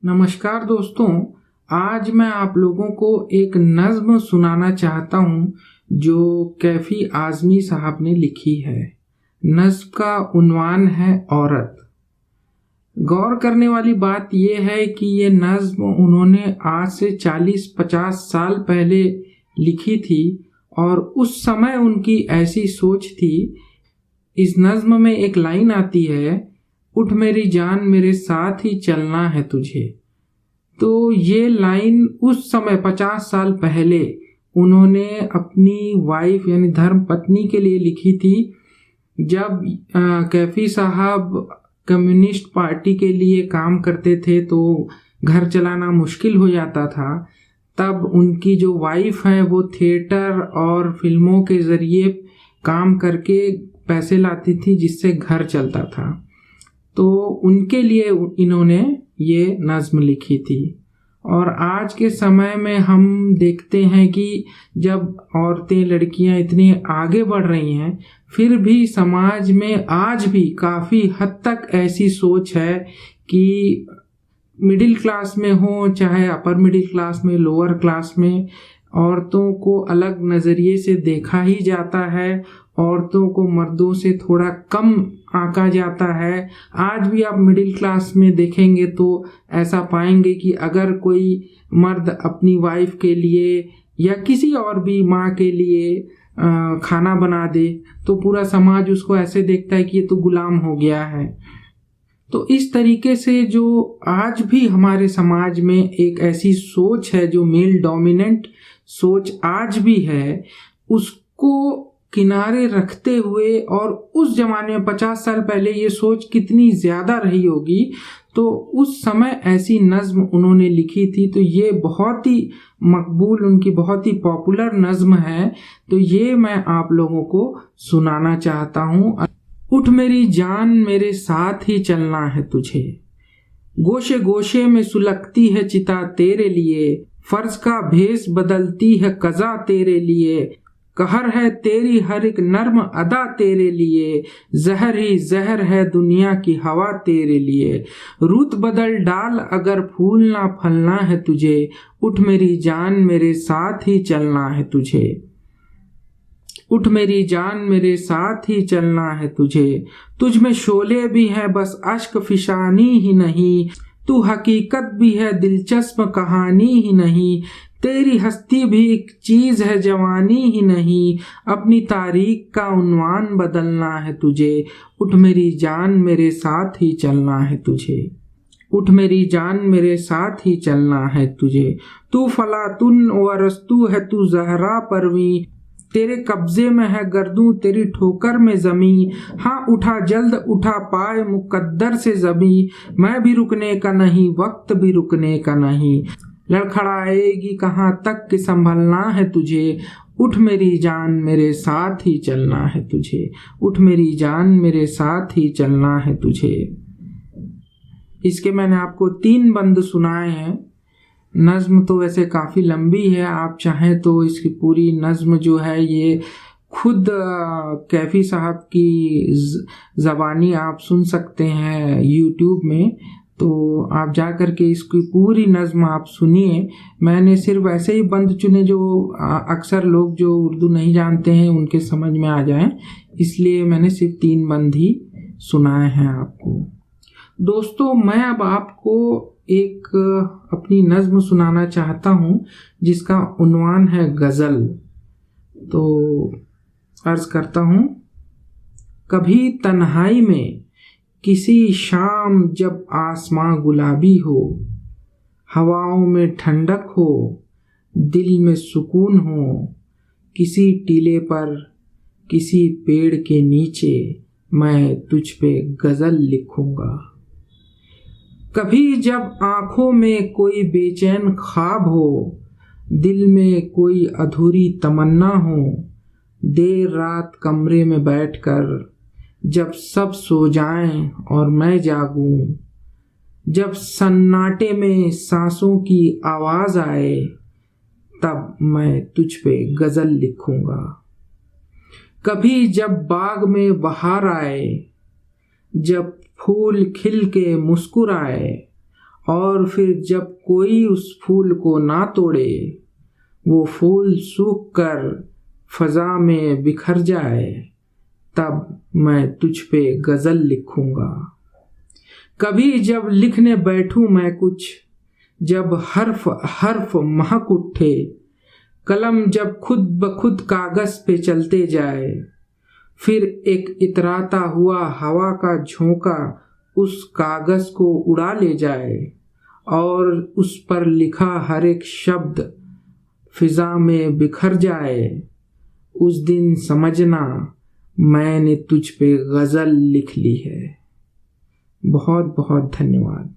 नमस्कार दोस्तों। आज मैं आप लोगों को एक नज्म सुनाना चाहता हूँ जो कैफी आज़मी साहब ने लिखी है। नज्म का उन्वान है औरत। गौर करने वाली बात यह है कि ये नज्म उन्होंने आज से 40-50 साल पहले लिखी थी और उस समय उनकी ऐसी सोच थी। इस नज्म में एक लाइन आती है, उठ मेरी जान मेरे साथ ही चलना है तुझे। तो ये लाइन उस समय 50 साल पहले उन्होंने अपनी वाइफ यानी धर्म पत्नी के लिए लिखी थी। जब कैफी साहब कम्युनिस्ट पार्टी के लिए काम करते थे तो घर चलाना मुश्किल हो जाता था। तब उनकी जो वाइफ है वो थिएटर और फिल्मों के ज़रिए काम करके पैसे लाती थी जिससे घर चलता था। तो उनके लिए इन्होंने ये नज्म लिखी थी। और आज के समय में हम देखते हैं कि जब औरतें लड़कियां इतनी आगे बढ़ रही हैं फिर भी समाज में आज भी काफ़ी हद तक ऐसी सोच है कि मिडिल क्लास में हो चाहे अपर मिडिल क्लास में, लोअर क्लास में, औरतों को अलग नज़रिए से देखा ही जाता है। औरतों को मर्दों से थोड़ा कम आंका जाता है। आज भी आप मिडिल क्लास में देखेंगे तो ऐसा पाएंगे कि अगर कोई मर्द अपनी वाइफ के लिए या किसी और भी माँ के लिए खाना बना दे तो पूरा समाज उसको ऐसे देखता है कि ये तो गुलाम हो गया है। तो इस तरीके से जो आज भी हमारे समाज में एक ऐसी सोच है जो मेल डोमिनेंट सोच आज भी है, उसको किनारे रखते हुए, और उस जमाने में 50 साल पहले ये सोच कितनी ज़्यादा रही होगी, तो उस समय ऐसी नज्म उन्होंने लिखी थी। तो ये बहुत ही मकबूल, उनकी बहुत ही पॉपुलर नज्म है। तो ये मैं आप लोगों को सुनाना चाहता हूँ। उठ मेरी जान मेरे साथ ही चलना है तुझे, गोशे गोशे में सुलगती है चिता तेरे लिए, फर्ज का भेष बदलती है कज़ा तेरे लिए, कहर है तेरी हर एक नर्म अदा तेरे लिए, जहर ही जहर है दुनिया की हवा तेरे लिए, रुत बदल डाल अगर फूलना फलना है तुझे, उठ मेरी जान मेरे साथ ही चलना है तुझे, उठ मेरी जान मेरे साथ ही चलना है तुझे, तुझ में शोले भी हैं बस अश्क फिशानी ही नहीं, तू हकीकत भी है दिलचस्प कहानी ही नहीं, तेरी हस्ती भी एक चीज है जवानी ही नहीं, अपनी तारीख का उन्वान बदलना है तुझे, उठ मेरी जान मेरे साथ ही चलना है तुझे, उठ मेरी जान मेरे साथ ही चलना है तुझे, तू फलातुन व रस्तू है तू जहरा परवी, तेरे कब्जे में है गर्दू तेरी ठोकर में जमी, हाँ उठा जल्द उठा पाए मुकद्दर से जमी, मैं भी रुकने का नहीं वक्त भी रुकने का नहीं, लड़खड़ाएगी कहाँ तक कि संभलना है तुझे, उठ मेरी जान मेरे साथ ही चलना है तुझे, उठ मेरी जान मेरे साथ ही चलना है तुझे। इसके मैंने आपको 3 बंद सुनाए हैं। नज्म तो वैसे काफ़ी लंबी है, आप चाहें तो इसकी पूरी नज्म जो है ये खुद कैफी साहब की ज़बानी आप सुन सकते हैं यूट्यूब में। तो आप जा कर के इसकी पूरी नज्म आप सुनिए। मैंने सिर्फ ऐसे ही बंद चुने जो अक्सर लोग जो उर्दू नहीं जानते हैं उनके समझ में आ जाएं, इसलिए मैंने सिर्फ 3 बंद ही सुनाए हैं आपको। दोस्तों, मैं अब आपको एक अपनी नज्म सुनाना चाहता हूँ जिसका उन्वान है गज़ल। तो अर्ज़ करता हूँ। कभी तन्हाई में किसी शाम जब आसमां गुलाबी हो, हवाओं में ठंडक हो, दिल में सुकून हो, किसी टीले पर किसी पेड़ के नीचे मैं तुझ पे गज़ल लिखूंगा। कभी जब आँखों में कोई बेचैन ख्वाब हो, दिल में कोई अधूरी तमन्ना हो, देर रात कमरे में बैठकर जब सब सो जाएं और मैं जागूं, जब सन्नाटे में सांसों की आवाज़ आए, तब मैं तुझ पे गज़ल लिखूंगा। कभी जब बाग में बहार आए, जब फूल खिल के मुस्कुराए और फिर जब कोई उस फूल को ना तोड़े, वो फूल सूख कर फजा में बिखर जाए, तब मैं तुझ पे गजल लिखूंगा। कभी जब लिखने बैठूं मैं कुछ, जब हर्फ हर्फ महक उठे, कलम जब खुद ब खुद कागज पे चलते जाए, फिर एक इतराता हुआ हवा का झोंका उस कागज को उड़ा ले जाए, और उस पर लिखा हर एक शब्द फिजा में बिखर जाए, उस दिन समझना मैंने तुझ पे गजल लिख ली है। बहुत बहुत धन्यवाद।